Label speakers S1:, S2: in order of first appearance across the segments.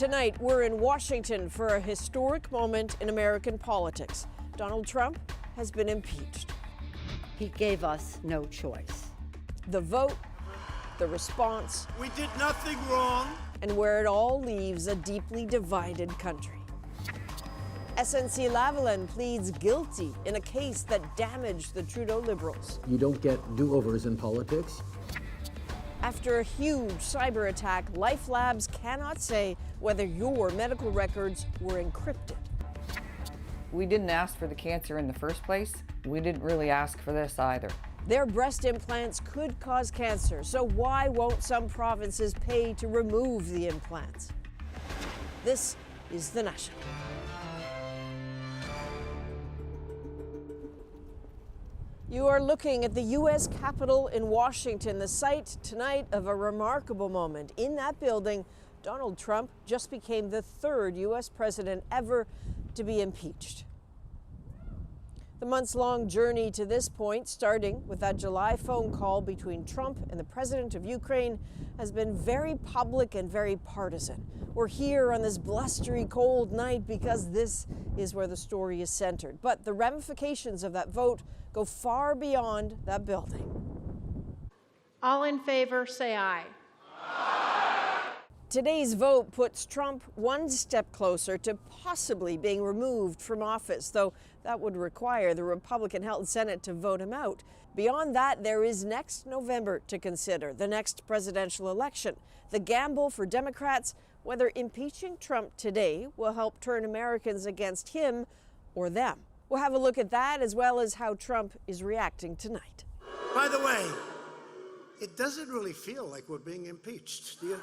S1: Tonight, we're in Washington for a historic moment in American politics. Donald Trump has been impeached.
S2: He gave us no choice.
S1: The vote, the response.
S3: We did nothing wrong.
S1: And where it all leaves a deeply divided country. SNC-Lavalin pleads guilty in a case that damaged the Trudeau Liberals.
S4: You don't get do-overs in politics.
S1: After a huge cyber attack, Life Labs cannot say whether your medical records were encrypted.
S5: We didn't ask for the cancer in the first place. We didn't really ask for this either.
S1: Their breast implants could cause cancer, so why won't some provinces pay to remove the implants? This is The National. You are looking at the U.S. Capitol in Washington, the site tonight of a remarkable moment. In that building, Donald Trump just became the third U.S. president ever to be impeached. The months-long journey to this point, starting with that July phone call between Trump and the president of Ukraine, has been very public and very partisan. We're here on this blustery, cold night because this is where the story is centered. But the ramifications of that vote go far beyond that building.
S6: All in favor, say aye.
S1: Today's vote puts Trump one step closer to possibly being removed from office, though that would require the Republican-held Senate to vote him out. Beyond that, there is next November to consider, the next presidential election. The gamble for Democrats, whether impeaching Trump today will help turn Americans against him or them. We'll have a look at that, as well as how Trump is reacting tonight.
S3: By the way, it doesn't really feel like we're being impeached, do you?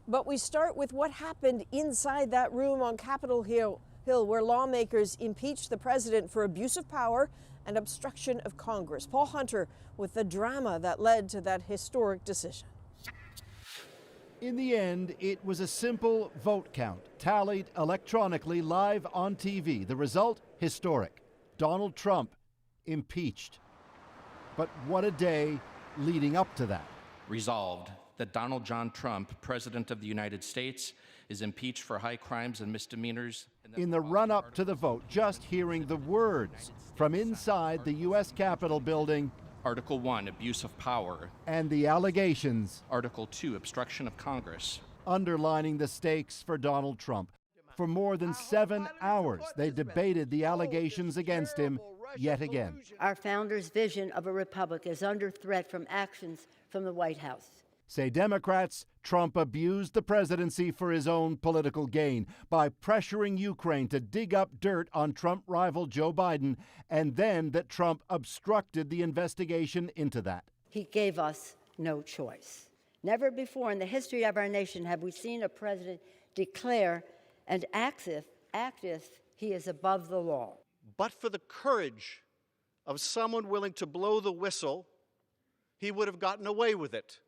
S1: But we start with what happened inside that room on Capitol Hill, where lawmakers impeached the president for abuse of power and obstruction of Congress. Paul Hunter with the drama that led to that historic decision.
S7: In the end, it was a simple vote count, tallied electronically live on TV. The result, historic. Donald Trump impeached. But what a day leading up to that.
S8: Resolved that Donald John Trump, President of the United States, is impeached for high crimes and misdemeanors.
S7: In the run-up to the vote, just hearing the words from inside the U.S. Capitol building.
S8: Article 1, abuse of power.
S7: And the allegations.
S8: Article 2, obstruction of Congress.
S7: Underlining the stakes for Donald Trump. For more than 7 hours, they debated the allegations against him yet again.
S2: Our founders' vision of a republic is under threat from actions from the White House.
S7: Say Democrats, Trump abused the presidency for his own political gain by pressuring Ukraine to dig up dirt on Trump rival Joe Biden, and then that Trump obstructed the investigation into that.
S2: He gave us no choice. Never before in the history of our nation have we seen a president declare and act if he is above the law.
S9: But for the courage of someone willing to blow the whistle, he would have gotten away with it.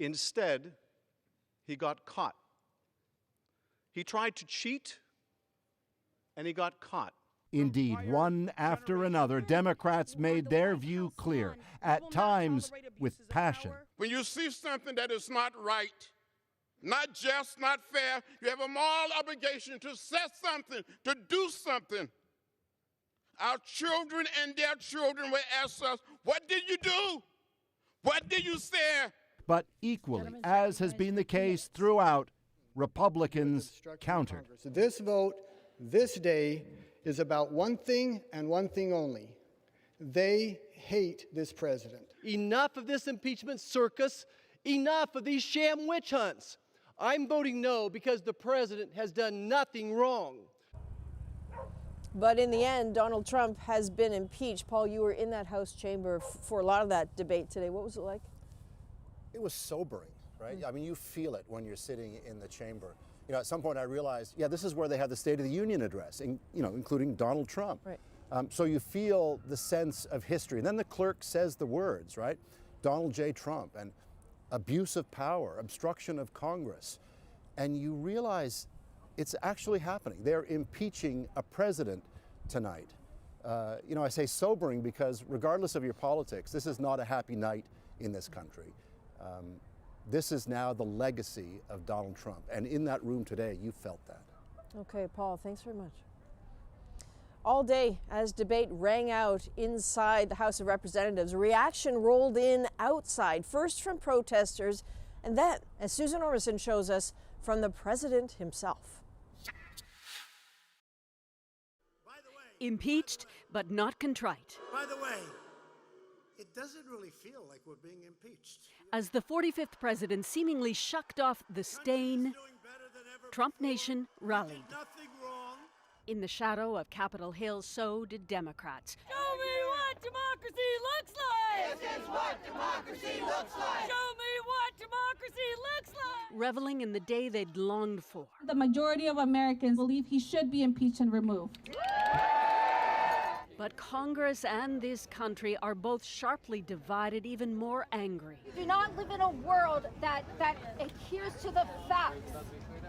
S9: Instead, he got caught. He tried to cheat, and he got caught.
S7: Indeed, one after another, Democrats made their view clear, at times with passion.
S10: When you see something that is not right, not just, not fair, you have a moral obligation to say something, to do something. Our children and their children will ask us, what did you do? What did you say?
S7: But equally, as has been the case throughout, Republicans countered.
S11: This vote, this day, is about one thing and one thing only. They hate this president.
S12: Enough of this impeachment circus. Enough of these sham witch hunts. I'm voting no because the president has done nothing wrong.
S1: But in the end, Donald Trump has been impeached. Paul, you were in that House chamber for a lot of that debate today. What was it like?
S13: It was sobering, right? I mean, you feel it when you're sitting in the chamber. You know, at some point I realized, yeah, this is where they had the State of the Union address, including Donald Trump.
S1: Right.
S13: So you feel the sense of history. And then the clerk says the words, right? Donald J. Trump, and abuse of power, obstruction of Congress. And you realize it's actually happening. They're impeaching a president tonight. I say sobering because regardless of your politics, this is not a happy night in this country. This is now the legacy of Donald Trump. And in that room today, you felt that.
S1: Okay, Paul, thanks very much. All day, as debate rang out inside the House of Representatives, reaction rolled in outside, first from protesters, and then, as Susan Ormison shows us, from the president himself.
S14: Impeached, but not contrite.
S3: By the way, it doesn't really feel like we're being impeached.
S14: As the 45th president seemingly shucked off the stain, Trump Nation rallied.
S3: Nothing wrong.
S14: In the shadow of Capitol Hill, so did Democrats.
S15: Show me what democracy looks like! This is what democracy looks like! Show me what democracy looks like!
S14: Reveling in the day they'd longed for.
S16: The majority of Americans believe he should be impeached and removed.
S14: But Congress and this country are both sharply divided, even more angry.
S17: We do not live in a world that adheres to the facts.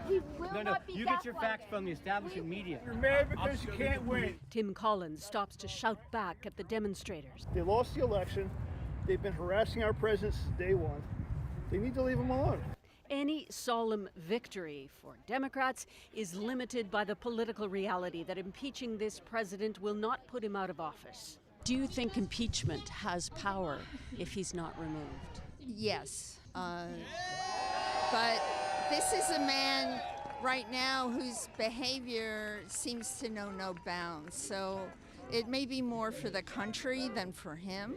S17: He will not be
S18: you get your facts from the establishment media.
S19: You're mad because you can't win.
S14: Tim Collins stops to shout back at the demonstrators.
S19: They lost the election. They've been harassing our president since day one. They need to leave him alone.
S14: Any solemn victory for Democrats is limited by the political reality that impeaching this president will not put him out of office. Do you think impeachment has power if he's not removed?
S20: Yes. But this is a man right now whose behavior seems to know no bounds. So it may be more for the country than for him.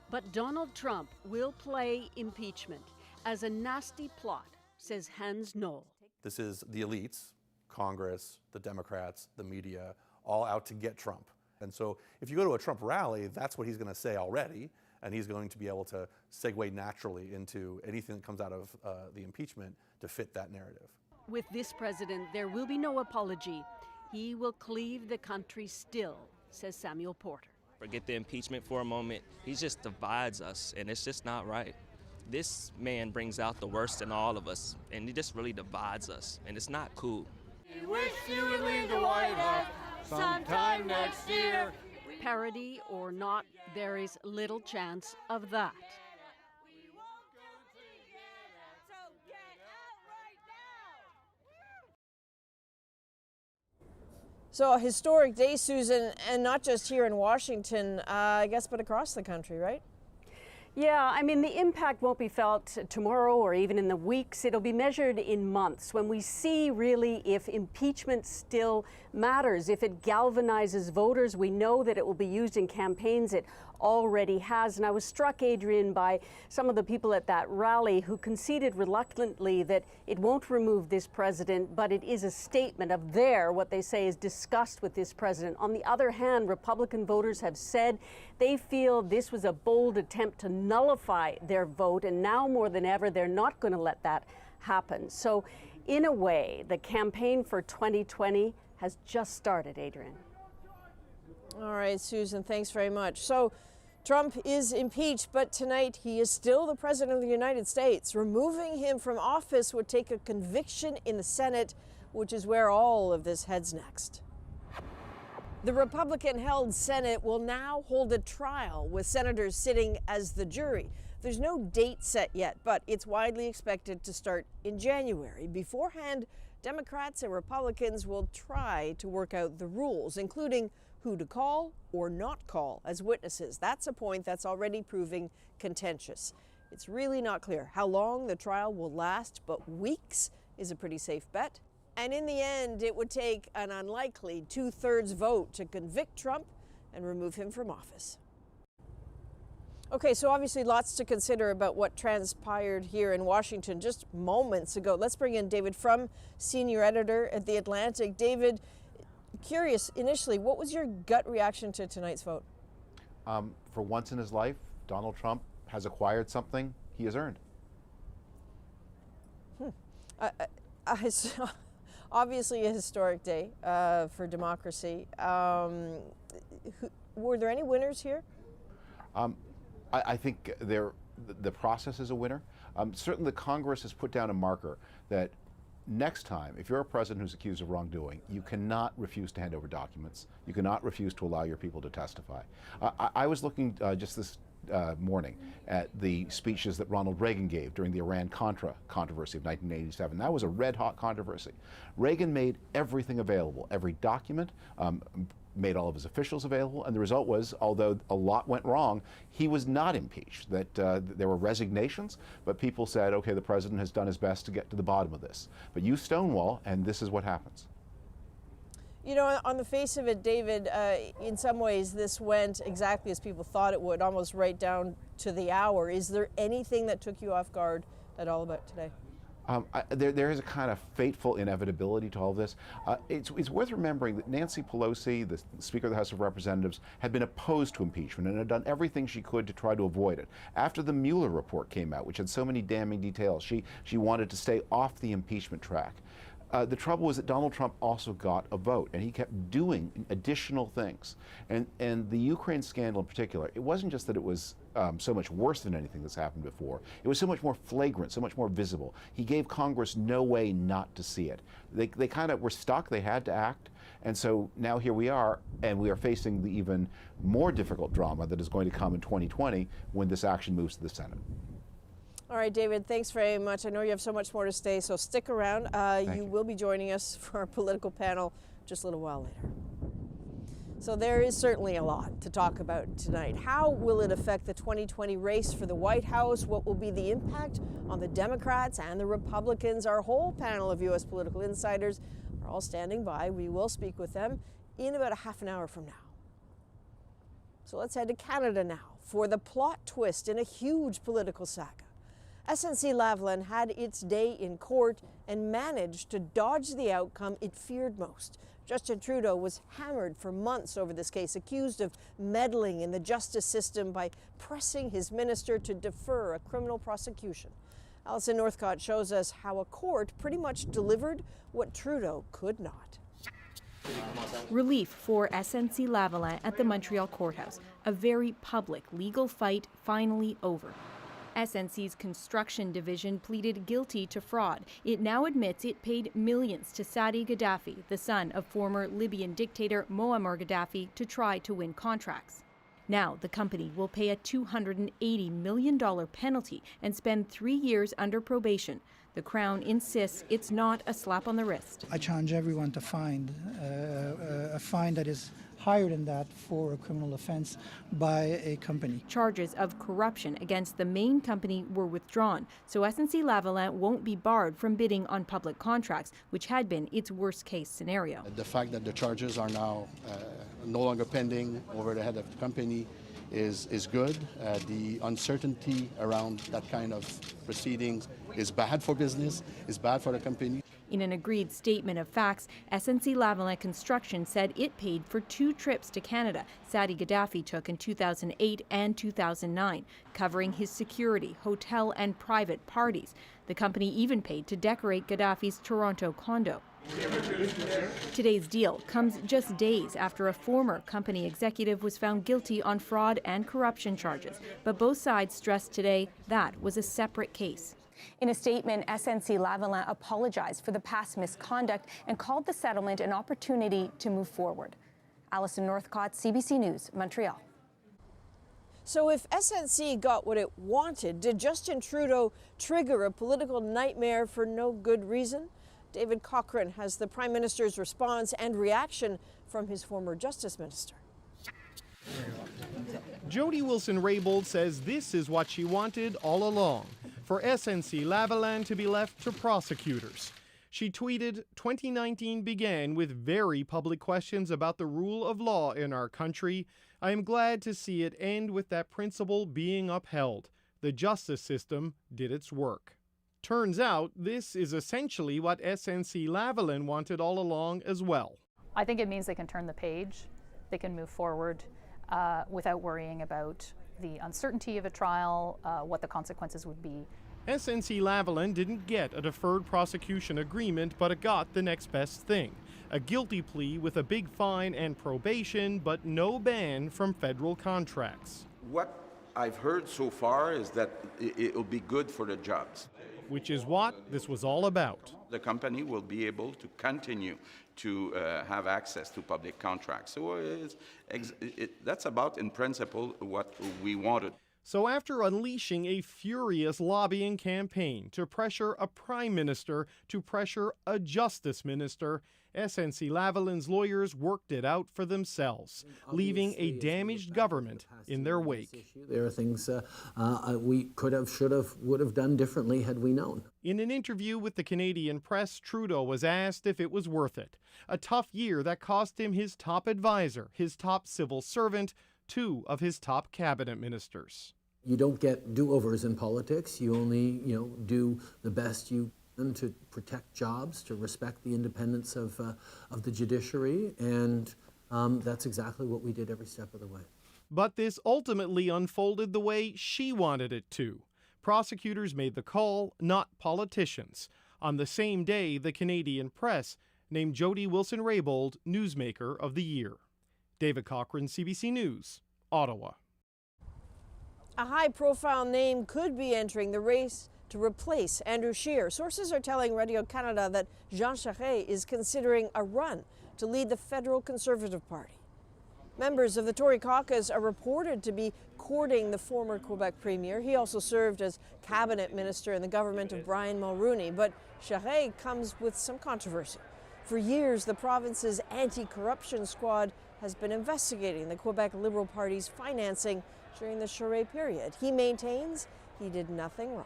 S14: But Donald Trump will play impeachment as a nasty plot, says Hans Knoll.
S21: This is the elites, Congress, the Democrats, the media, all out to get Trump. And so if you go to a Trump rally, that's what he's going to say already, and he's going to be able to segue naturally into anything that comes out of the impeachment to fit that narrative.
S14: With this president, there will be no apology. He will cleave the country still, says Samuel Porter.
S22: Forget the impeachment for a moment. He just divides us, and it's just not right. This man brings out the worst in all of us, and he just really divides us, and it's not cool.
S15: We wish you would leave the White House sometime next year.
S14: Parody or not, there is little chance of that.
S1: So a historic day, Susan, and not just here in Washington, I guess, but across the country, right?
S14: Yeah, I mean, the impact won't be felt tomorrow or even in the weeks. It'll be measured in months when we see really if impeachment still matters, if it galvanizes voters. We know that it will be used in campaigns. It already has. And I was struck, Adrian, by some of the people at that rally who conceded reluctantly that it won't remove this president, but it is a statement of what they say is disgust with this president. On the other hand, Republican voters have said they feel this was a bold attempt to nullify their vote, and now more than ever, they're not going to let that happen. So in a way, the campaign for 2020 has just started, Adrian.
S1: All right, Susan, thanks very much. So Trump is impeached, but tonight he is still the president of the United States. Removing him from office would take a conviction in the Senate, which is where all of this heads next. The Republican-held Senate will now hold a trial with senators sitting as the jury. There's no date set yet, but it's widely expected to start in January. Beforehand, Democrats and Republicans will try to work out the rules, including who to call or not call as witnesses. That's a point that's already proving contentious. It's really not clear how long the trial will last, but weeks is a pretty safe bet. And in the end, it would take an unlikely 2/3 vote to convict Trump and remove him from office. Okay, so obviously lots to consider about what transpired here in Washington just moments ago. Let's bring in David Frum, senior editor at The Atlantic. David, curious, initially, what was your gut reaction to tonight's vote?
S23: For once in his life, Donald Trump has acquired something he has earned.
S1: Obviously a historic day for democracy. Were there any winners here?
S23: I think the process is a winner. Certainly the Congress has put down a marker that next time, if you're a president who's accused of wrongdoing, you cannot refuse to hand over documents. You cannot refuse to allow your people to testify. I was looking just this morning at the speeches that Ronald Reagan gave during the Iran-Contra controversy of 1987. That was a red-hot controversy. Reagan made everything available, every document, made all of his officials available, and the result was, although a lot went wrong, he was not impeached. That there were resignations, but people said, okay, the president has done his best to get to the bottom of this. But you stonewall, and this is what happens.
S1: You know, on the face of it, David, in some ways this went exactly as people thought it would, almost right down to the hour. Is there anything that took you off guard at all about today?
S23: There is a kind of fateful inevitability to all of this. It's worth remembering that Nancy Pelosi, the Speaker of the House of Representatives, had been opposed to impeachment and had done everything she could to try to avoid it. After the Mueller report came out, which had so many damning details, she wanted to stay off the impeachment track. The trouble was that Donald Trump also got a vote, and he kept doing additional things. And the Ukraine scandal in particular, it wasn't just that it was so much worse than anything that's happened before. It was so much more flagrant, so much more visible. He gave Congress no way not to see it. They kind of were stuck. They had to act. And so now here we are, and we are facing the even more difficult drama that is going to come in 2020 when this action moves to the Senate.
S1: All right, David, thanks very much. I know you have so much more to say, so stick around. You will be joining us for our political panel just a little while later. So there is certainly a lot to talk about tonight. How will it affect the 2020 race for the White House? What will be the impact on the Democrats and the Republicans? Our whole panel of U.S. political insiders are all standing by. We will speak with them in about a half an hour from now. So let's head to Canada now for the plot twist in a huge political saga. SNC-Lavalin had its day in court and managed to dodge the outcome it feared most. Justin Trudeau was hammered for months over this case, accused of meddling in the justice system by pressing his minister to defer a criminal prosecution. Alison Northcott shows us how a court pretty much delivered what Trudeau could not.
S4: Relief for SNC-Lavalin at the Montreal courthouse. A very public legal fight finally over. SNC's construction division pleaded guilty to fraud. It now admits it paid millions to Saadi Gaddafi, the son of former Libyan dictator Muammar Gaddafi, to try to win contracts. Now the company will pay a $280 million penalty and spend 3 years under probation. The Crown insists it's not a slap on the wrist.
S5: I challenge everyone to find a fine that is higher than that for a criminal offense by a company.
S4: Charges of corruption against the main company were withdrawn, so SNC-Lavalin won't be barred from bidding on public contracts, which had been its worst-case scenario.
S6: The fact that the charges are now no longer pending over the head of the company is good. The uncertainty around that kind of proceedings is bad for business, is bad for the company.
S4: In an agreed statement of facts, SNC-Lavalin Construction said it paid for 2 trips to Canada Saadi Gaddafi took in 2008 and 2009, covering his security, hotel and private parties. The company even paid to decorate Gaddafi's Toronto condo. Today's deal comes just days after a former company executive was found guilty on fraud and corruption charges, but both sides stressed today that was a separate case.
S24: In a statement, SNC-Lavalin apologized for the past misconduct and called the settlement an opportunity to move forward. Alison Northcott, CBC News, Montreal.
S1: So if SNC got what it wanted, did Justin Trudeau trigger a political nightmare for no good reason? David Cochrane has the Prime Minister's response and reaction from his former Justice Minister.
S25: Jody Wilson-Raybould says this is what she wanted all along, for SNC-Lavalin to be left to prosecutors. She tweeted, 2019 began with very public questions about the rule of law in our country. I am glad to see it end with that principle being upheld. The justice system did its work. Turns out this is essentially what SNC-Lavalin wanted all along as well.
S26: I think it means they can turn the page, they can move forward without worrying about the uncertainty of a trial, what the consequences would be.
S25: SNC-Lavalin didn't get a deferred prosecution agreement, but it got the next best thing. A guilty plea with a big fine and probation, but no ban from federal contracts.
S27: What I've heard so far is that it'll be good for the jobs.
S25: Which is what this was all about.
S27: The company will be able to continue to have access to public contracts. So that's about, in principle, what we wanted.
S25: So after unleashing a furious lobbying campaign to pressure a prime minister to pressure a justice minister, SNC-Lavalin's lawyers worked it out for themselves, leaving a damaged government in their wake.
S2: There are things we could have, should have, would have done differently had we known.
S25: In an interview with the Canadian press, Trudeau was asked if it was worth it. A tough year that cost him his top advisor, his top civil servant, 2 of his top cabinet ministers.
S2: You don't get do-overs in politics. You only, do the best you can to protect jobs, to respect the independence of the judiciary, and that's exactly what we did every step of the way.
S25: But this ultimately unfolded the way she wanted it to. Prosecutors made the call, not politicians. On the same day, the Canadian press named Jody Wilson-Raybould Newsmaker of the Year. David Cochran, CBC News, Ottawa.
S1: A high-profile name could be entering the race to replace Andrew Scheer. Sources are telling Radio-Canada that Jean Charest is considering a run to lead the federal Conservative Party. Members of the Tory caucus are reported to be courting the former Quebec premier. He also served as cabinet minister in the government of Brian Mulroney, but Charest comes with some controversy. For years, the province's anti-corruption squad has been investigating the Quebec Liberal Party's financing during the Charest period. He maintains he did nothing wrong.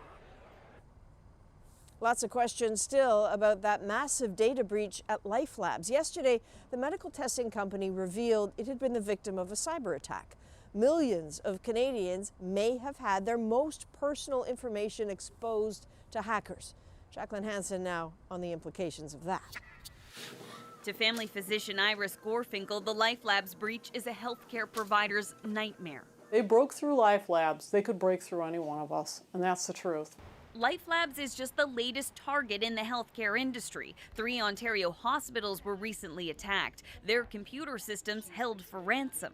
S1: Lots of questions still about that massive data breach at Life Labs. Yesterday, the medical testing company revealed it had been the victim of a cyber attack. Millions of Canadians may have had their most personal information exposed to hackers. Jacqueline Hansen now on the implications of that.
S7: To family physician Iris Gorfinkel, the Life Labs breach is a healthcare provider's nightmare.
S8: They broke through Life Labs. They could break through any one of us, and that's the truth.
S7: Life Labs is just the latest target in the healthcare industry. 3 Ontario hospitals were recently attacked, their computer systems held for ransom.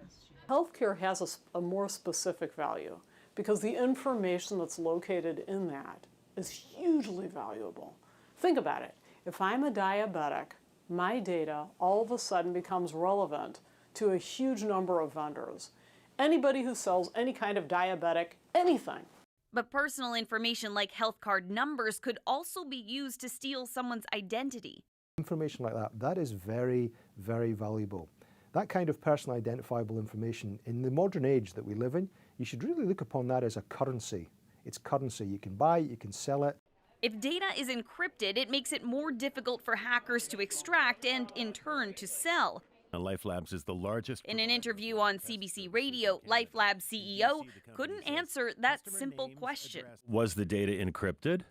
S8: Healthcare has a more specific value because the information that's located in that is hugely valuable. Think about it. If I'm a diabetic, my data all of a sudden becomes relevant to a huge number of vendors. Anybody who sells any kind of diabetic anything.
S7: But personal information like health card numbers could also be used to steal someone's identity.
S9: Information like that is very, very valuable. That kind of personal identifiable information, in the modern age that we live in, you should really look upon that as a currency. It's currency. You can buy it, you can sell it.
S7: If data is encrypted, it makes it more difficult for hackers to extract and, in turn, to sell.
S10: Life Labs is the largest.
S7: In an interview on CBC Radio, Life Labs CEO couldn't answer that simple question.
S10: Was the data encrypted?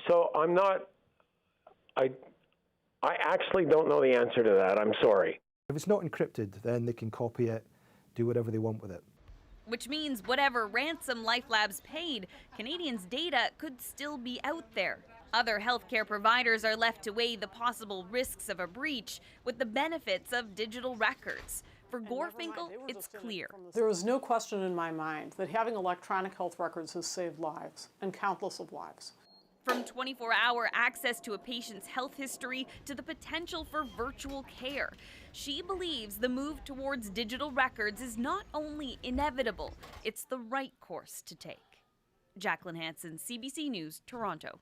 S11: So I'm not, I actually don't know the answer to that. I'm sorry.
S9: If it's not encrypted, then they can copy it, do whatever they want with it.
S7: Which means whatever ransom Life Labs paid, Canadians' data could still be out there. Other healthcare providers are left to weigh the possible risks of a breach with the benefits of digital records. For Gorfinkel, it's clear.
S8: There is no question in my mind that having electronic health records has saved lives, and countless of lives.
S7: From 24-hour access to a patient's health history to the potential for virtual care, she believes the move towards digital records is not only inevitable, it's the right course to take. Jacqueline Hansen, CBC News, Toronto.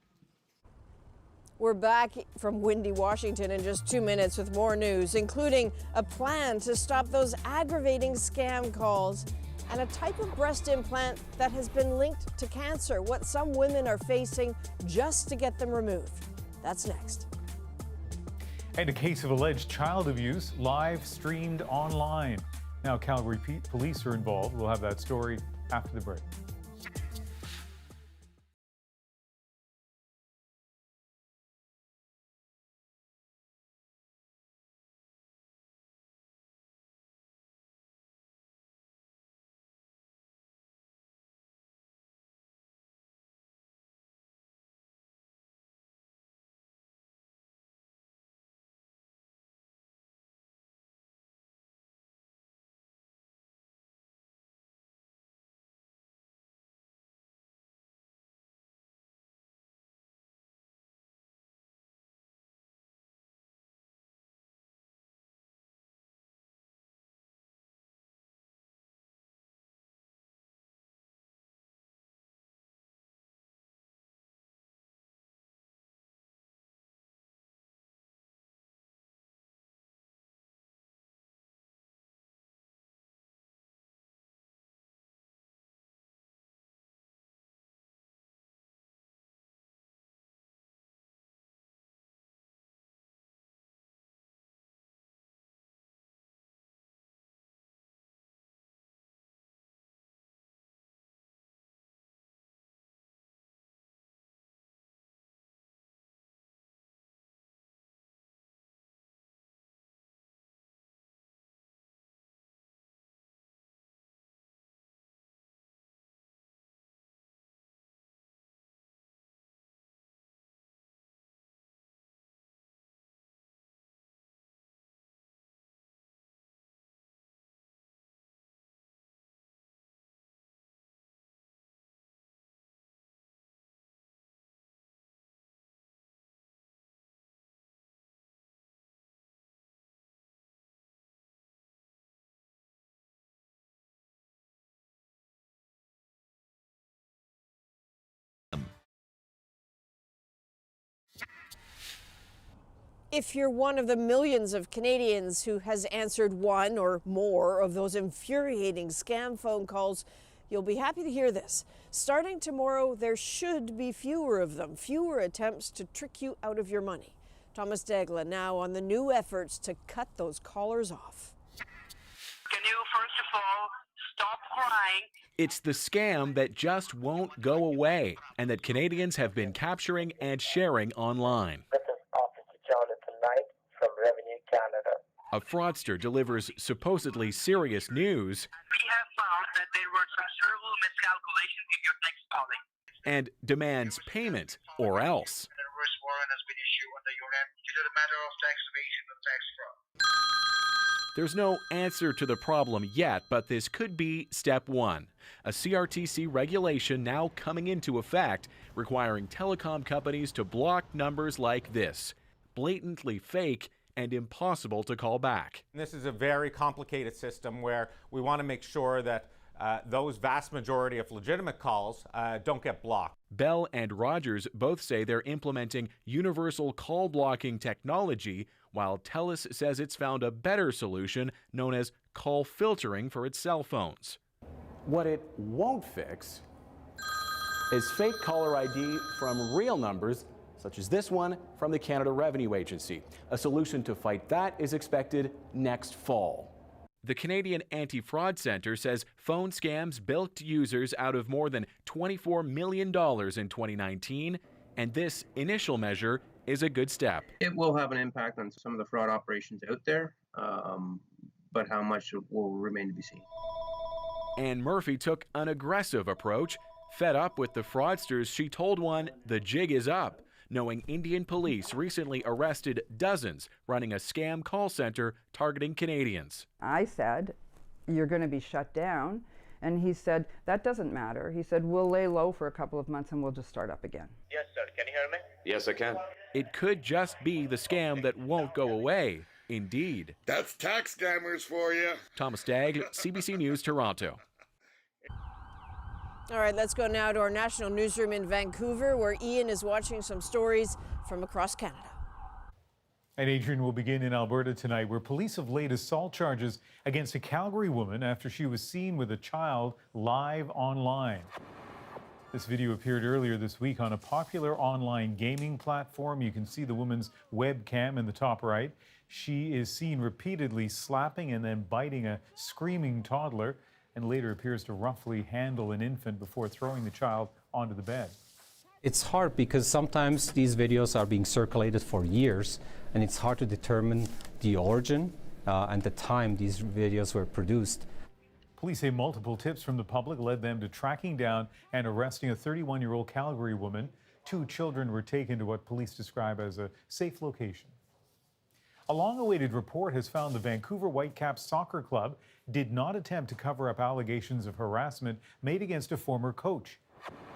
S1: We're back from windy Washington in just 2 minutes with more news, including a plan to stop those aggravating scam calls and a type of breast implant that has been linked to cancer, what some women are facing just to get them removed. That's next.
S12: And a case of alleged child abuse live streamed online. Now Calgary police are involved. We'll have that story after the break.
S1: If you're one of the millions of Canadians who has answered one or more of those infuriating scam phone calls, you'll be happy to hear this. Starting tomorrow, there should be fewer of them, fewer attempts to trick you out of your money. Thomas Degla now on the new efforts to cut those callers off.
S3: Can you, first of all, stop crying?
S13: It's the scam that just won't go away and that Canadians have been capturing and sharing online.
S16: From Revenue Canada.
S13: A fraudster delivers supposedly serious news
S3: We have found that there were some server miscalculations in your tax filing.
S13: and demands payment or else.
S3: An arrest warrant has been issued under your name due to the matter of tax evasion and tax fraud.
S13: There's no answer to the problem yet, but this could be step one. A CRTC regulation now coming into effect requiring telecom companies to block numbers like this. Blatantly fake and impossible to call back.
S17: This is a very complicated system where we want to make sure that those vast majority of legitimate calls don't get blocked.
S13: Bell and Rogers both say they're implementing universal call blocking technology, while TELUS says it's found a better solution known as call filtering for its cell phones.
S18: What it won't fix is fake caller ID from real numbers, such as this one from the Canada Revenue Agency. A solution to fight that is expected next fall.
S13: The Canadian Anti-Fraud Centre says phone scams bilked users out of more than $24 million in 2019, and this initial measure is a good step.
S19: It will have an impact on some of the fraud operations out there, but how much will remain to be seen.
S13: Anne Murphy took an aggressive approach. Fed up with the fraudsters, she told one the jig is up, knowing Indian police recently arrested dozens running a scam call center targeting Canadians.
S20: I said, "You're going to be shut down." And he said, "That doesn't matter." He said, "We'll lay low for a couple of months and we'll just start up again."
S3: Yes, sir. Can you hear me?
S27: Yes, I can.
S13: It could just be the scam that won't go away. Indeed.
S27: That's tax scammers for you.
S13: Thomas Dagg, CBC News, Toronto.
S1: All right, let's go now to our national newsroom in Vancouver, where Ian is watching some stories from across Canada.
S12: And Adrian will begin in Alberta tonight, where police have laid assault charges against a Calgary woman after she was seen with a child live online. This video appeared earlier this week on a popular online gaming platform. You can see the woman's webcam in the top right. She is seen repeatedly slapping and then biting a screaming toddler, and later appears to roughly handle an infant before throwing the child onto the bed.
S28: It's hard because sometimes these videos are being circulated for years, and it's hard to determine the origin and the time these videos were produced.
S12: Police say multiple tips from the public led them to tracking down and arresting a 31-year-old Calgary woman. 2 children were taken to what police describe as a safe location. A long-awaited report has found the Vancouver Whitecaps Soccer Club did not attempt to cover up allegations of harassment made against a former coach.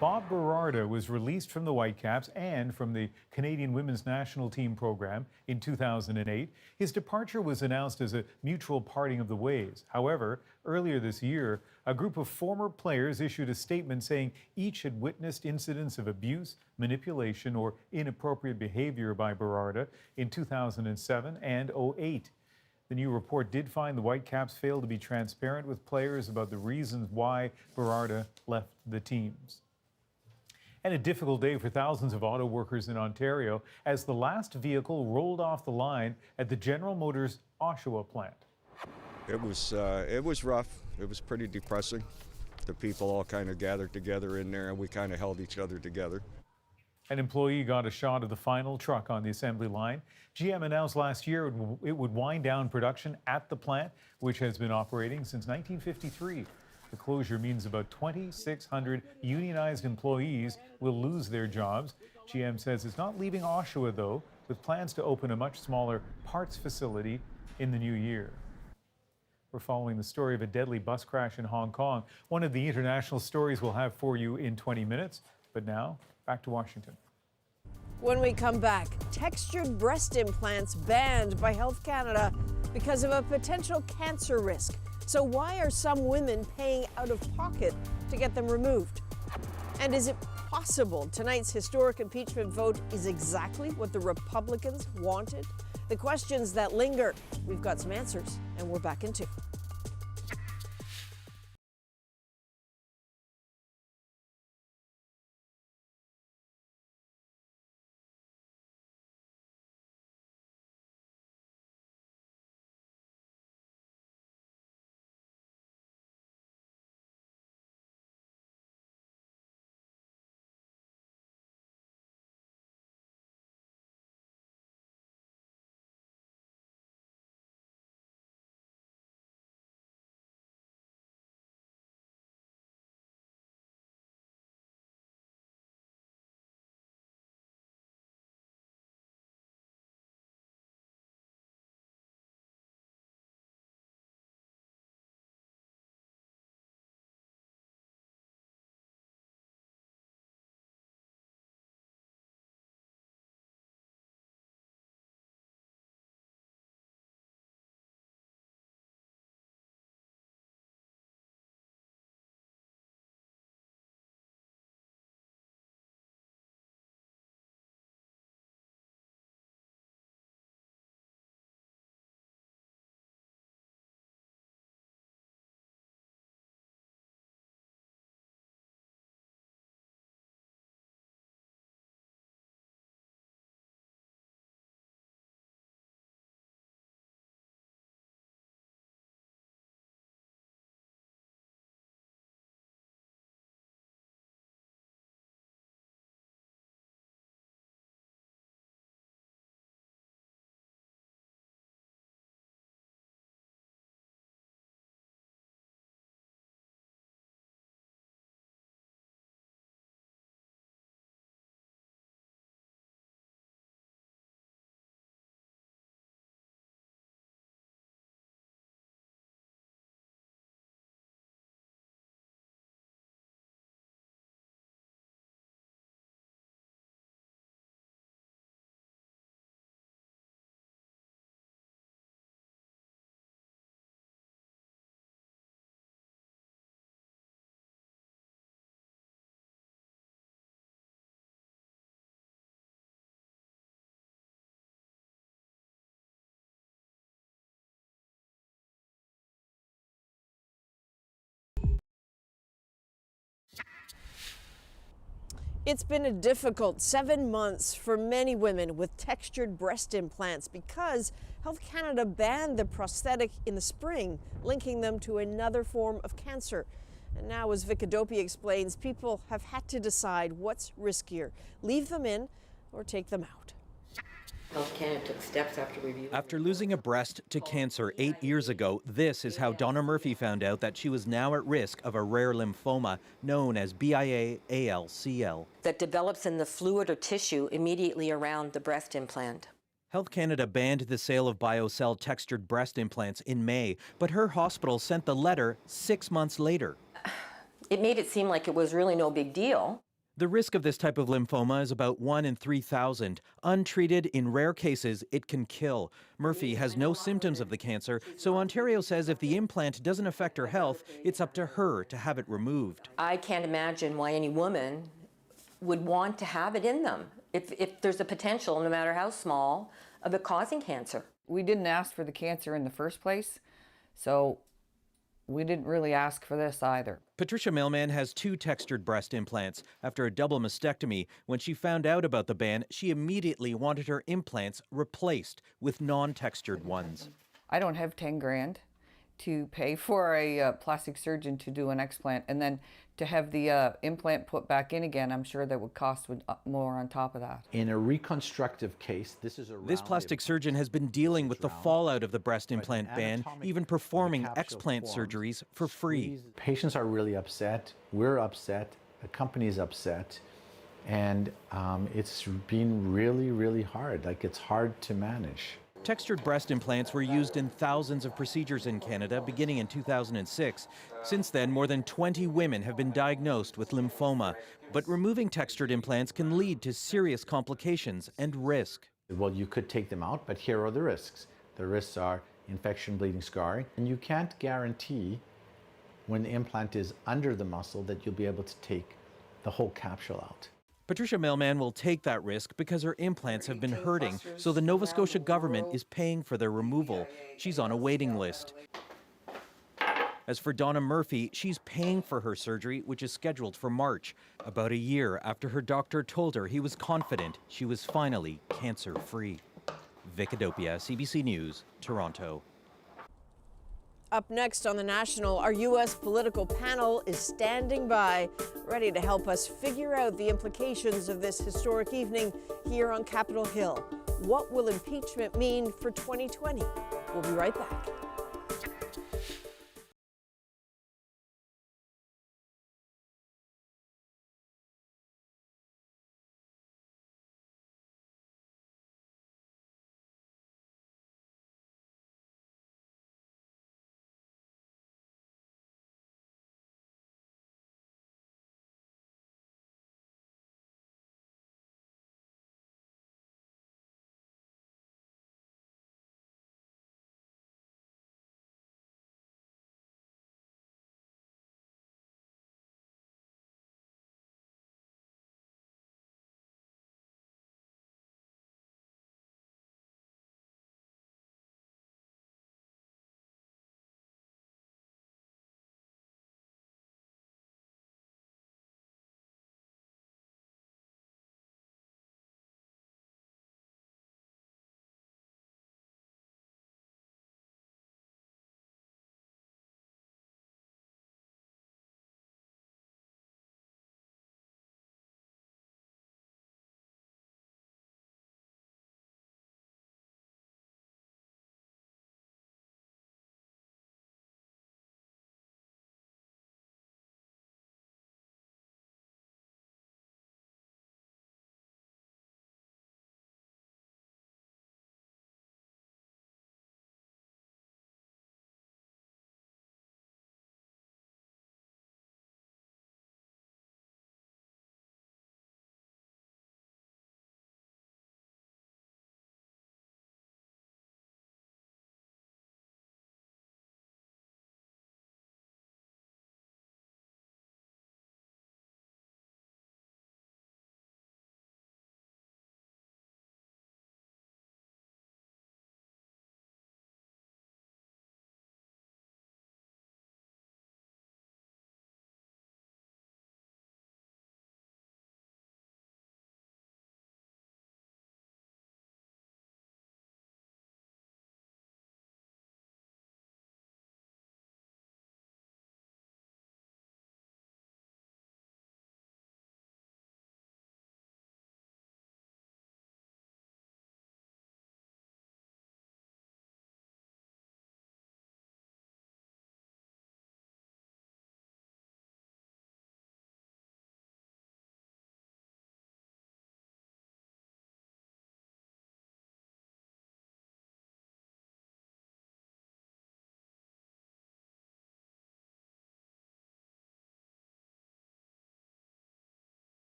S12: Bob Berarda was released from the Whitecaps and from the Canadian Women's National Team program in 2008. His departure was announced as a mutual parting of the ways. However, earlier this year, a group of former players issued a statement saying each had witnessed incidents of abuse, manipulation, or inappropriate behavior by Berarda in 2007 and 2008. The new report did find the Whitecaps failed to be transparent with players about the reasons why Berarda left the teams. And a difficult day for thousands of auto workers in Ontario as the last vehicle rolled off the line at the General Motors Oshawa plant.
S29: It was rough. It was pretty depressing. The people all kind of gathered together in there and we kind of held each other together.
S12: An employee got a shot of the final truck on the assembly line. GM announced last year it would wind down production at the plant, which has been operating since 1953. The closure means about 2,600 unionized employees will lose their jobs. GM says it's not leaving Oshawa, though, with plans to open a much smaller parts facility in the new year. We're following the story of a deadly bus crash in Hong Kong. One of the international stories we'll have for you in 20 minutes. But now, back to Washington.
S1: When we come back, textured breast implants banned by Health Canada because of a potential cancer risk. So why are some women paying out of pocket to get them removed? And is it possible tonight's historic impeachment vote is exactly what the Republicans wanted? The questions that linger. We've got some answers, and we're back in 2. It's been a difficult 7 months for many women with textured breast implants because Health Canada banned the prosthetic in the spring, linking them to another form of cancer. And now, as Vicadopi explains, people have had to decide what's riskier, leave them in or take them out.
S4: Health Canada took steps after review.
S5: After losing a breast to cancer 8 years ago, this is how Donna Murphy found out that she was now at risk of a rare lymphoma known as BIA-ALCL.
S4: That develops in the fluid or tissue immediately around the breast implant.
S5: Health Canada banned the sale of BioCell textured breast implants in May, but her hospital sent the letter 6 months later.
S4: It made it seem like it was really no big deal.
S5: The risk of this type of lymphoma is about 1 in 3,000. Untreated, in rare cases, it can kill. Murphy has no symptoms of the cancer, so Ontario says if the implant doesn't affect her health, it's up to her to have it removed.
S4: I can't imagine why any woman would want to have it in them if there's a potential, no matter how small, of it causing cancer.
S6: We didn't ask for the cancer in the first place, so we didn't really ask for this either.
S5: Patricia Millman has 2 textured breast implants. After a double mastectomy, when she found out about the ban, she immediately wanted her implants replaced with non-textured ones.
S6: I don't have 10 grand to pay for a plastic surgeon to do an explant, and then to have the implant put back in again, I'm sure that would cost more on top of that.
S14: In a reconstructive case,
S5: this plastic surgeon has been dealing with the fallout of the breast implant ban, even performing explant surgeries for free.
S14: Patients are really upset, we're upset, the company's upset, and it's been really, really hard. Like, it's hard to manage.
S5: Textured breast implants were used in thousands of procedures in Canada beginning in 2006. Since then, more than 20 women have been diagnosed with lymphoma. But removing textured implants can lead to serious complications and risk.
S14: Well, you could take them out, but here are the risks. The risks are infection, bleeding, scarring, and you can't guarantee when the implant is under the muscle that you'll be able to take the whole capsule out.
S5: Patricia Mailman will take that risk because her implants have been hurting, so the Nova Scotia government is paying for their removal. She's on a waiting list. As for Donna Murphy, she's paying for her surgery, which is scheduled for March, about a year after her doctor told her he was confident she was finally cancer-free. Vic Adopia, CBC News, Toronto.
S1: Up next on The National, our U.S. political panel is standing by, ready to help us figure out the implications of this historic evening here on Capitol Hill. What will impeachment mean for 2020? We'll be right back.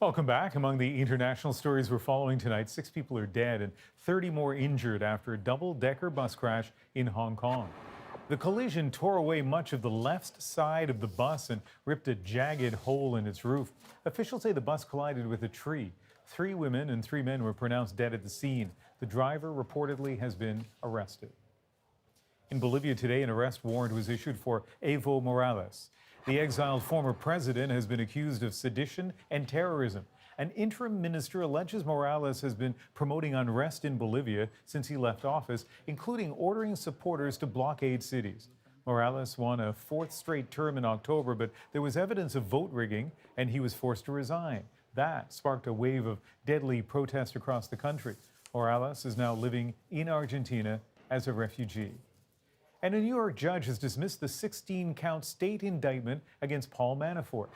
S12: Welcome back. Among the international stories we're following tonight, 6 people are dead and 30 more injured after a double-decker bus crash in Hong Kong. The collision tore away much of the left side of the bus and ripped a jagged hole in its roof. Officials say the bus collided with a tree. 3 women and 3 men were pronounced dead at the scene. The driver reportedly has been arrested. In Bolivia today, an arrest warrant was issued for Evo Morales. The exiled former president has been accused of sedition and terrorism. An interim minister alleges Morales has been promoting unrest in Bolivia since he left office, including ordering supporters to blockade cities. Morales won a 4th straight term in October, but there was evidence of vote rigging, and he was forced to resign. That sparked a wave of deadly protest across the country. Morales is now living in Argentina as a refugee. And a New York judge has dismissed the 16-count state indictment against Paul Manafort.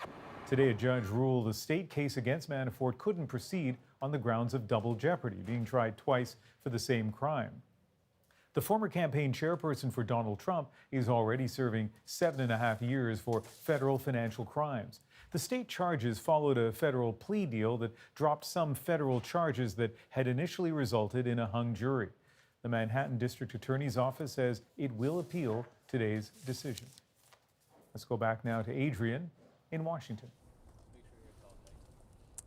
S12: Today, a judge ruled the state case against Manafort couldn't proceed on the grounds of double jeopardy, being tried twice for the same crime. The former campaign chairperson for Donald Trump is already serving 7.5 years for federal financial crimes. The state charges followed a federal plea deal that dropped some federal charges that had initially resulted in a hung jury. The Manhattan District Attorney's Office says it will appeal today's decision. Let's go back now to Adrian in Washington.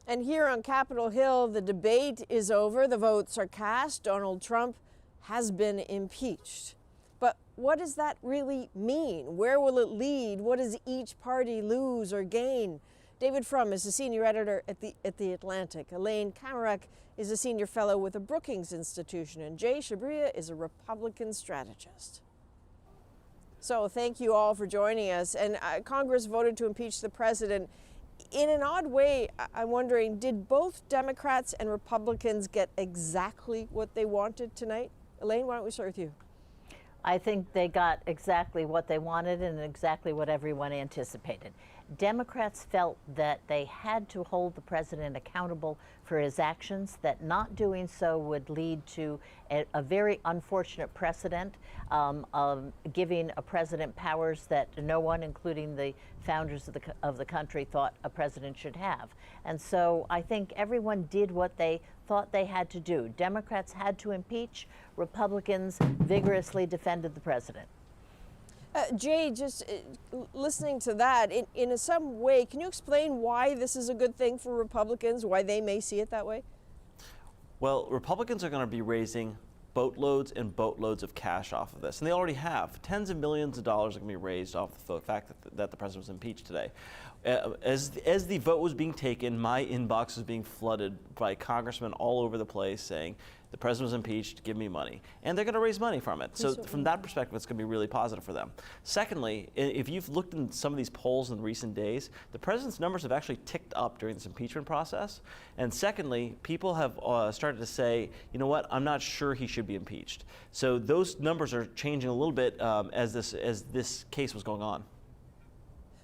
S1: And here on Capitol Hill, the debate is over. The votes are cast. Donald Trump has been impeached. But what does that really mean? Where will it lead? What does each party lose or gain? David Frum is a senior editor at the Atlantic. Elaine Kamarek is a senior fellow with the Brookings Institution. And Jay Shabria is a Republican strategist. So thank you all for joining us. And Congress voted to impeach the president. In an odd way, I'm wondering, did both Democrats and Republicans get exactly what they wanted tonight? Elaine, why don't we start with you?
S2: I think they got exactly what they wanted and exactly what everyone anticipated. Democrats felt that they had to hold the president accountable for his actions, that not doing so would lead to a very unfortunate precedent of giving a president powers that no one, including the founders of the country, thought a president should have. And so I think everyone did what they thought they had to do. Democrats had to impeach. Republicans vigorously defended the president.
S1: Jay, just listening to that, in some way, can you explain why this is a good thing for Republicans, why they may see it that way?
S15: Well, Republicans are going to be raising boatloads and boatloads of cash off of this, and they already have. Tens of millions of dollars are going to be raised off the fact that the president was impeached today. As the vote was being taken, my inbox was being flooded by congressmen all over the place saying, the president was impeached, give me money. And they're going to raise money from it. So from that perspective, it's going to be really positive for them. Secondly, if you've looked in some of these polls in recent days, the president's numbers have actually ticked up during this impeachment process. And secondly, people have started to say, you know what, I'm not sure he should be impeached. So those numbers are changing a little bit as this case was going on.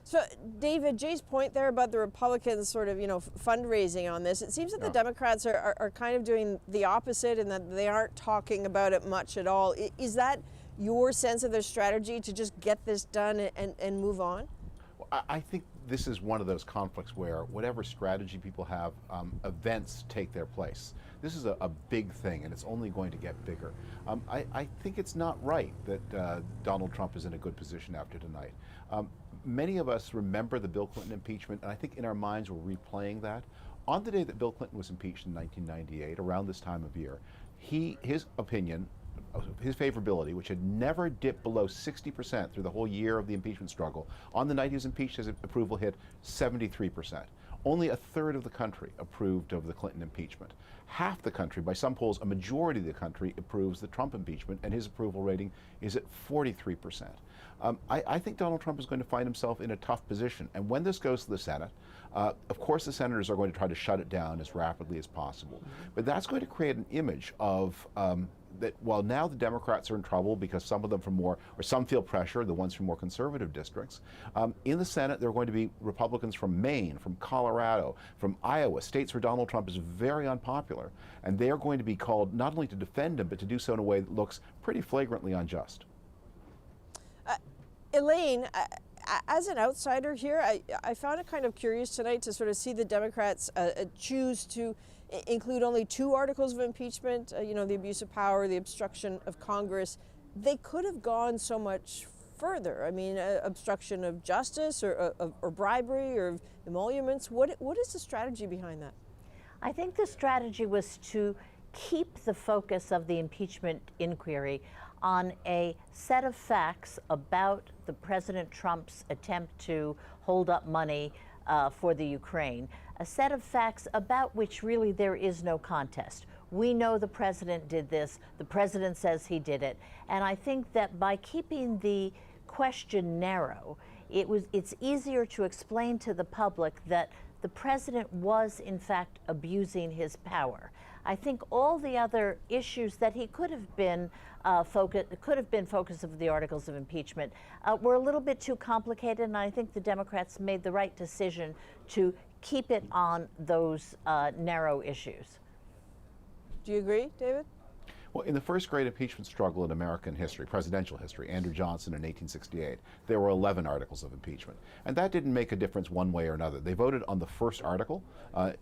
S1: So, David, Jay's point there about the Republicans sort of, fundraising on this, it seems that the Democrats are kind of doing the opposite and that they aren't talking about it much at all. Is that your sense of their strategy to just get this done and move on?
S16: Well, I think this is one of those conflicts where whatever strategy people have, events take their place. This is a big thing, and it's only going to get bigger. I think it's not right that Donald Trump is in a good position after tonight. Many of us remember the Bill Clinton impeachment, and I think in our minds we're replaying that. On the day that Bill Clinton was impeached in 1998, around this time of year, his opinion, his favorability, which had never dipped below 60% through the whole year of the impeachment struggle, on the night he was impeached, his approval hit 73%. Only a third of the country approved of the Clinton impeachment. Half the country, by some polls, a majority of the country approves the Trump impeachment, and his approval rating is at 43%. I think Donald Trump is going to find himself in a tough position. And when this goes to the Senate, of course the senators are going to try to shut it down as rapidly as possible. But that's going to create an image of that while now the Democrats are in trouble because some of them from more, or some feel pressure, the ones from more conservative districts, in the Senate there are going to be Republicans from Maine, from Colorado, from Iowa, states where Donald Trump is very unpopular. And they are going to be called not only to defend him, but to do so in a way that looks pretty flagrantly unjust.
S1: Elaine, as an outsider here, I found it kind of curious tonight to sort of see the Democrats choose to include only 2 articles of impeachment, the abuse of power, the obstruction of Congress. They could have gone so much further. I mean, obstruction of justice or bribery or emoluments. What is the strategy behind that?
S2: I think the strategy was to keep the focus of the impeachment inquiry on a set of facts about the President Trump's attempt to hold up money for the Ukraine, a set of facts about which really there is no contest. We know the president did this, the president says he did it, and I think that by keeping the question narrow, it's easier to explain to the public that the president was in fact abusing his power. I think all the other issues that he could have been focus of the articles of impeachment were a little bit too complicated, and I think the Democrats made the right decision to keep it on those narrow issues.
S1: Do you agree, David?
S16: Well, in the first great impeachment struggle in American history, presidential history, Andrew Johnson in 1868, there were 11 articles of impeachment. And that didn't make a difference one way or another. They voted on the first article,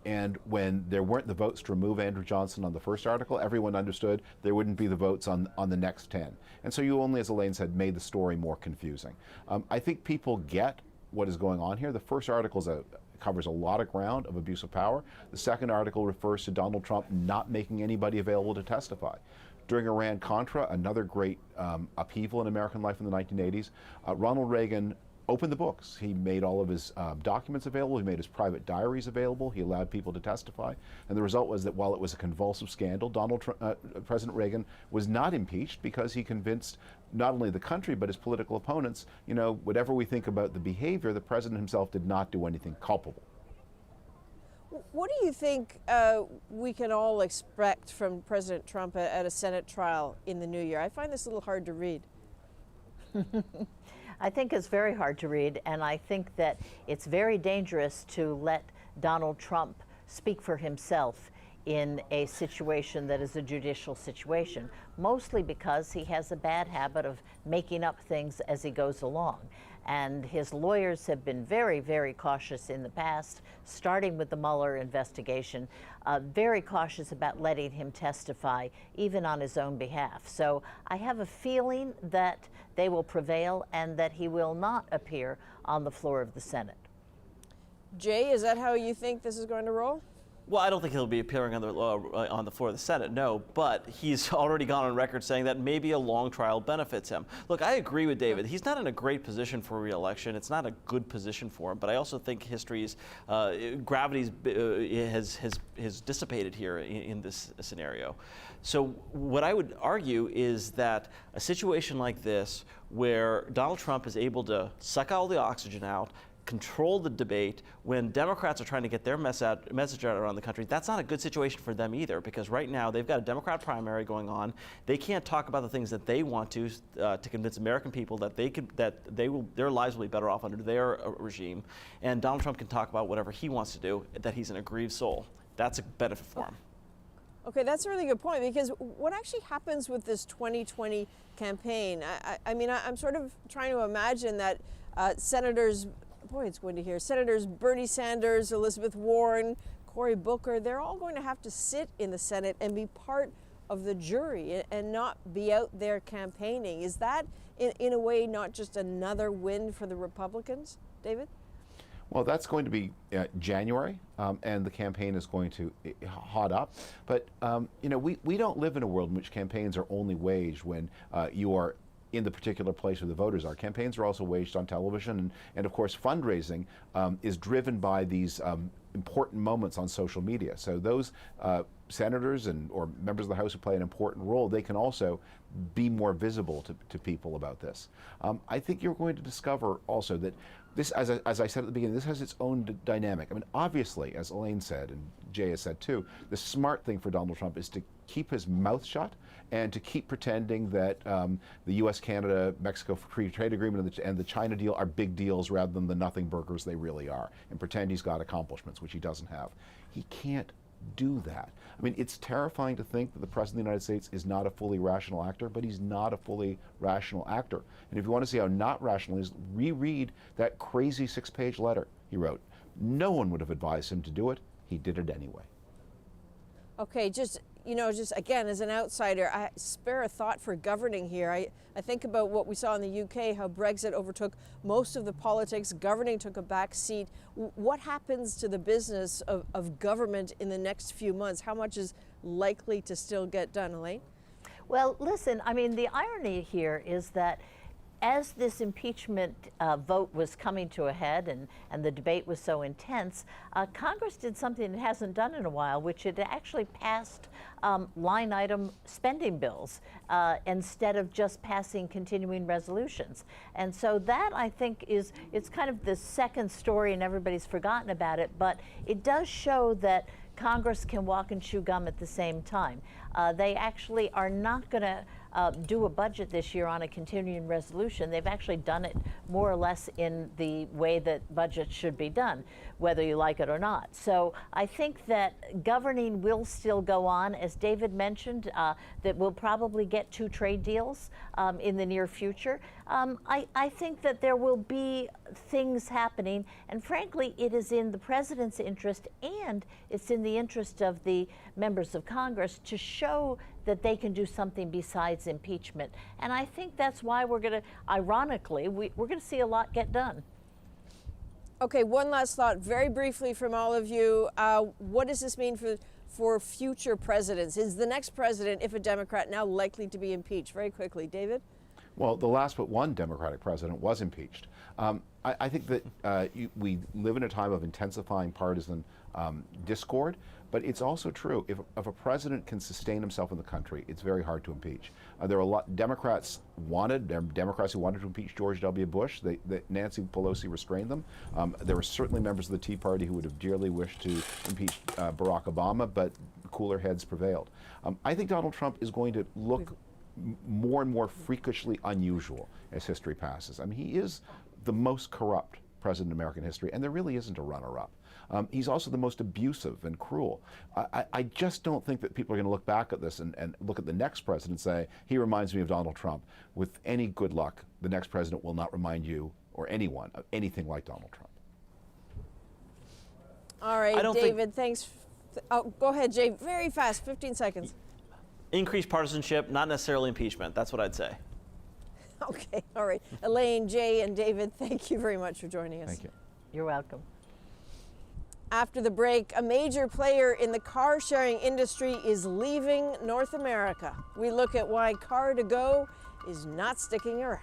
S16: and when there weren't the votes to remove Andrew Johnson on the first article, everyone understood there wouldn't be the votes on the next 10. And so you only, as Elaine said, made the story more confusing. I think people get what is going on here. The first article covers a lot of ground of abuse of power. The second article refers to Donald Trump not making anybody available to testify. During Iran-Contra, another great upheaval in American life in the 1980s, Ronald Reagan opened the books. He made all of his documents available. He made his private diaries available. He allowed people to testify. And the result was that while it was a convulsive scandal, President Reagan was not impeached because he convinced not only the country but his political opponents, you know, whatever we think about the behavior, the president himself did not do anything culpable.
S1: What do you think we can all expect from President Trump at a Senate trial in the new year? I find this a little hard to read.
S2: I think it's very hard to read, and I think that it's very dangerous to let Donald Trump speak for himself in a situation that is a judicial situation, mostly because he has a bad habit of making up things as he goes along. And his lawyers have been very, very cautious in the past, starting with the Mueller investigation, very cautious about letting him testify, even on his own behalf. So I have a feeling that they will prevail and that he will not appear on the floor of the Senate.
S1: Jay, is that how you think this is going to roll?
S15: Well, I don't think he'll be appearing on the floor of the Senate, no, but he's already gone on record saying that maybe a long trial benefits him. Look, I agree with David. He's not in a great position for re-election. It's not a good position for him, but I also think history's gravity has dissipated here in this scenario. So what I would argue is that a situation like this, where Donald Trump is able to suck all the oxygen out, control the debate, when Democrats are trying to get their message out around the country, that's not a good situation for them either, because right now they've got a Democrat primary going on. They can't talk about the things that they want to convince American people that their lives will be better off under their regime. And Donald Trump can talk about whatever he wants to do, that he's an aggrieved soul. That's a benefit for him.
S1: Okay, that's a really good point, because what actually happens with this 2020 campaign? I mean, I'm sort of trying to imagine that Senators, boy, it's going to hear, Senators Bernie Sanders, Elizabeth Warren, Cory Booker, they're all going to have to sit in the Senate and be part of the jury and not be out there campaigning. Is that, in a way, not just another win for the Republicans, David?
S16: Well, that's going to be January, and the campaign is going to hot up. But, you know, we don't live in a world in which campaigns are only waged when you are in the particular place where the voters are. Campaigns are also waged on television, and of course fundraising is driven by these important moments on social media. So those senators or members of the House who play an important role, they can also be more visible to people about this. I think you're going to discover also that this, as I said at the beginning, this has its own dynamic. I mean, obviously, as Elaine said, and Jay has said too, the smart thing for Donald Trump is to keep his mouth shut and to keep pretending that the U.S., Canada, Mexico free trade agreement and the China deal are big deals rather than the nothing burgers they really are, and pretend he's got accomplishments, which he doesn't have. He can't do that. I mean, it's terrifying to think that the President of the United States is not a fully rational actor, but he's not a fully rational actor. And if you want to see how not rational he is, reread that crazy 6-page letter he wrote. No one would have advised him to do it. He did it anyway.
S1: Okay, just again, as an outsider, I spare a thought for governing here. I think about what we saw in the UK, how Brexit overtook most of the politics, governing took a back seat. What happens to the business of government in the next few months? How much is likely to still get done, Elaine?
S2: Well, listen, I mean, the irony here is that as this impeachment vote was coming to a head and the debate was so intense, Congress did something it hasn't done in a while, which it actually passed line item spending bills instead of just passing continuing resolutions. And so that, I think, it's kind of the second story and everybody's forgotten about it, but it does show that Congress can walk and chew gum at the same time. They actually are not going to do a budget this year on a continuing resolution. They've actually done it more or less in the way that budgets should be done, whether you like it or not. So I think that governing will still go on. As David mentioned, that we'll probably get 2 trade deals in the near future. I think that there will be things happening, and frankly, it is in the president's interest and it's in the interest of the members of Congress to show that they can do something besides impeachment. And I think that's why we're going to, ironically, we're going to see a lot get done.
S1: Okay, one last thought, very briefly from all of you. What does this mean for future presidents? Is the next president, if a Democrat, now likely to be impeached? Very quickly, David?
S16: Well, the last but one Democratic president was impeached. I think that we live in a time of intensifying partisan discord, but it's also true, if a president can sustain himself in the country, it's very hard to impeach. There are a lot, Democrats who wanted to impeach George W. Bush. Nancy Pelosi restrained them. There were certainly members of the Tea Party who would have dearly wished to impeach Barack Obama, but cooler heads prevailed. I think Donald Trump is going to look more and more freakishly unusual as history passes. I mean, he is the most corrupt president in American history, and there really isn't a runner-up. He's also the most abusive and cruel. I just don't think that people are going to look back at this and look at the next president and say, he reminds me of Donald Trump. With any good luck, the next president will not remind you or anyone of anything like Donald Trump.
S1: All right, David, thanks. Oh, go ahead, Jay, very fast, 15 seconds.
S15: Increased partisanship, not necessarily impeachment. That's what I'd say.
S1: Okay, all right. Elaine, Jay, and David, thank you very much for joining us.
S16: Thank you.
S2: You're welcome.
S1: After the break, a major player in the car-sharing industry is leaving North America. We look at why Car2Go is not sticking around.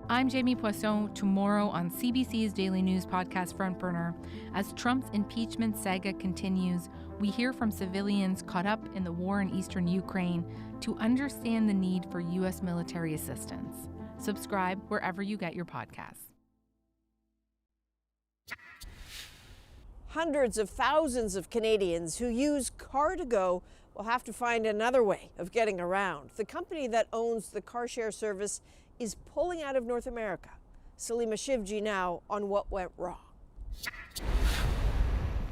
S9: I'm Jamie Poisson. Tomorrow on CBC's Daily News podcast Front Burner, as Trump's impeachment saga continues, we hear from civilians caught up in the war in eastern Ukraine to understand the need for U.S. military assistance. Subscribe wherever you get your podcasts.
S1: Hundreds of thousands of Canadians who use Car2Go will have to find another way of getting around. The company that owns the car share service is pulling out of North America. Salima Shivji now on what went wrong.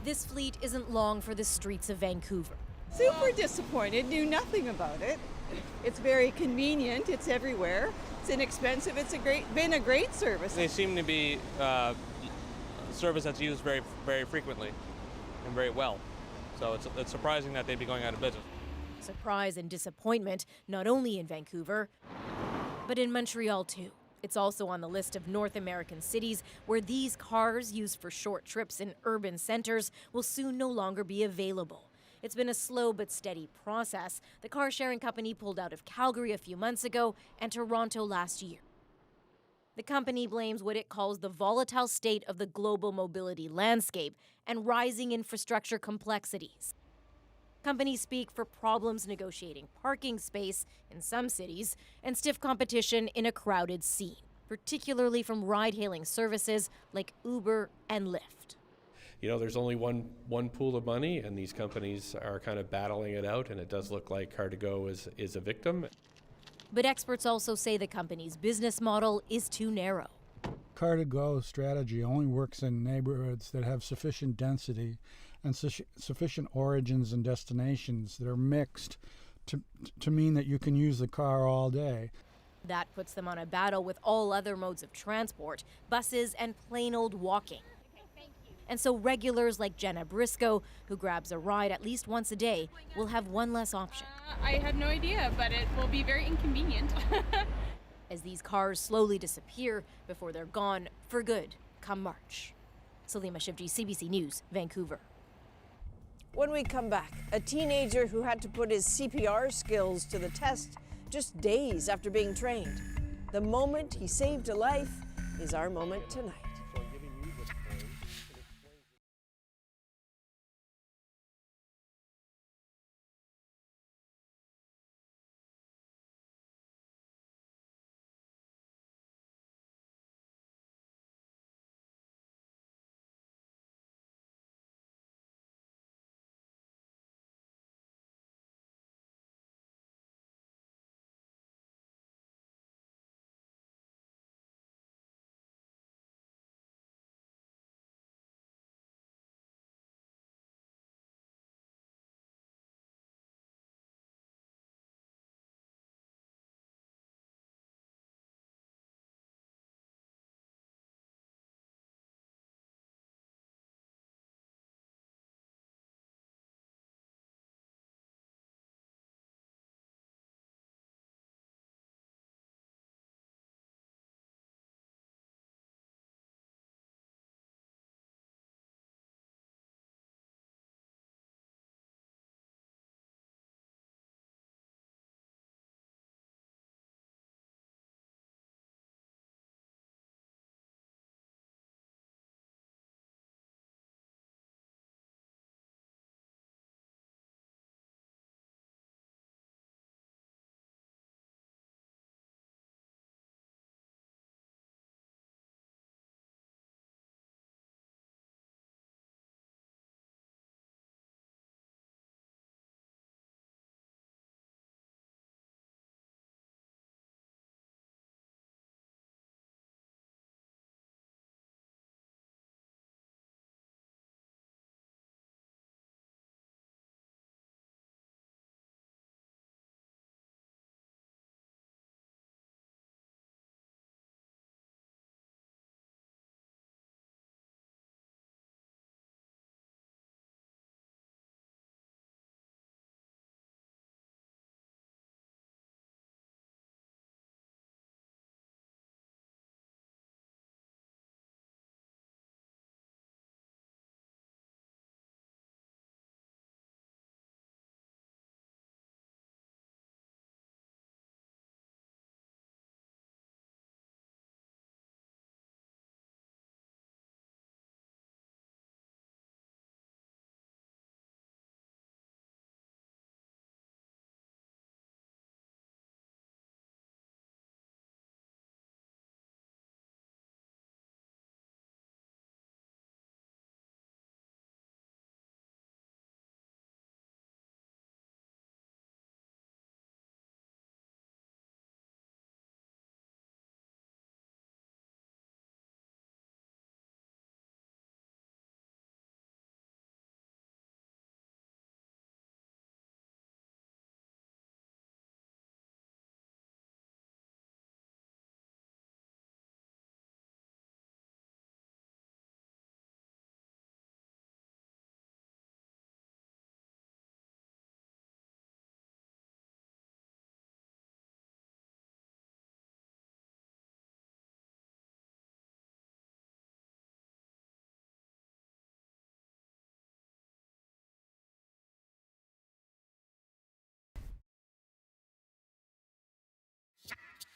S10: This fleet isn't long for the streets of Vancouver.
S11: Super disappointed, knew nothing about it. It's very convenient, it's everywhere. It's inexpensive, it's been a great service.
S21: They seem to be a service that's used very, very frequently and very well. So it's surprising that they'd be going out of business.
S10: Surprise and disappointment, not only in Vancouver, but in Montreal too. It's also on the list of North American cities where these cars used for short trips in urban centers will soon no longer be available. It's been a slow but steady process. The car-sharing company pulled out of Calgary a few months ago and Toronto last year. The company blames what it calls the volatile state of the global mobility landscape and rising infrastructure complexities. Companies speak for problems negotiating parking space in some cities and stiff competition in a crowded scene, particularly from ride-hailing services like Uber and Lyft.
S22: You know, there's only one pool of money, and these companies are kind of battling it out, and it does look like Car2Go is a victim.
S10: But experts also say the company's business model is too narrow.
S23: Car2Go strategy only works in neighborhoods that have sufficient density and sufficient origins and destinations that are mixed to mean that you can use the car all day.
S10: That puts them on a battle with all other modes of transport, buses and plain old walking. And so regulars like Jenna Briscoe, who grabs a ride at least once a day, will have one less option.
S24: I had no idea, but it will be very inconvenient.
S10: As these cars slowly disappear before they're gone for good come March. Salima Shivji, CBC News, Vancouver.
S1: When we come back, a teenager who had to put his CPR skills to the test just days after being trained. The moment he saved a life is our moment tonight.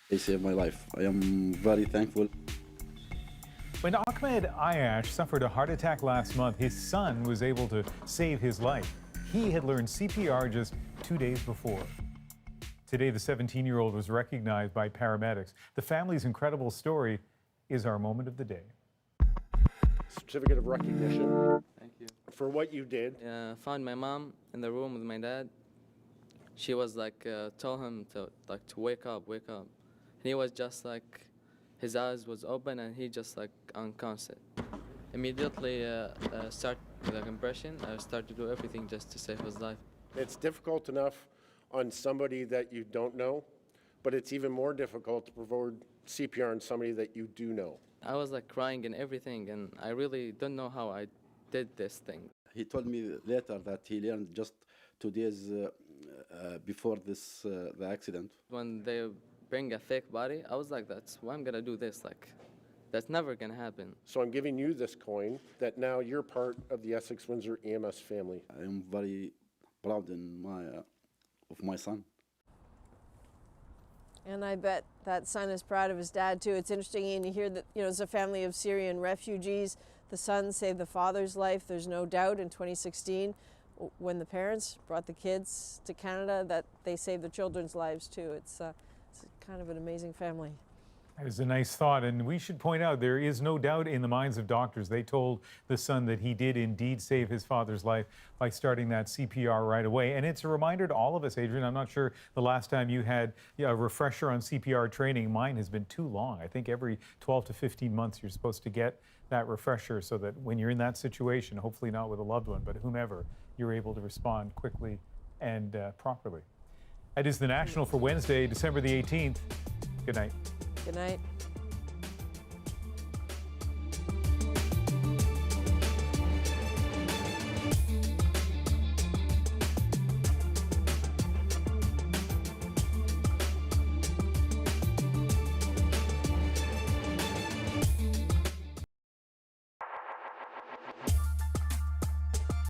S3: They saved my life. I am very thankful.
S12: When Ahmed Ayash suffered a heart attack last month, his son was able to save his life. He had learned CPR just 2 days before. Today, the 17-year-old was recognized by paramedics. The family's incredible story is our moment of the day.
S7: Certificate of recognition.
S8: Thank you.
S7: For what you did.
S8: Found my mom in the room with my dad. She was like, told him to wake up. And he was just like, his eyes was open and he just like unconscious. Immediately start the compression. I started to do everything just to save his life.
S7: It's difficult enough on somebody that you don't know, but it's even more difficult to provide CPR on somebody that you do know.
S8: I was like crying and everything, and I really don't know how I did this thing.
S3: He told me later that he learned just 2 days before the accident.
S8: When they bring a fake body, I was like, that's why I'm gonna do this. Like, that's never gonna happen.
S7: So I'm giving you this coin that now you're part of the Essex-Windsor EMS family.
S3: I am very proud of my son.
S1: And I bet that son is proud of his dad too. It's interesting, Ian, you hear that, it's a family of Syrian refugees. The son saved the father's life. There's no doubt in 2016, when the parents brought the kids to Canada, that they saved the children's lives too. It's kind of an amazing family.
S12: That is a nice thought, and we should point out there is no doubt in the minds of doctors. They told the son that he did indeed save his father's life by starting that CPR right away. And it's a reminder to all of us, Adrian. I'm not sure the last time you had a refresher on CPR training. Mine has been too long. I think every 12 to 15 months you're supposed to get that refresher so that when you're in that situation, hopefully not with a loved one, but whomever, you're able to respond quickly and properly. That is the National for Wednesday, December the 18th. Good night.
S1: Good night.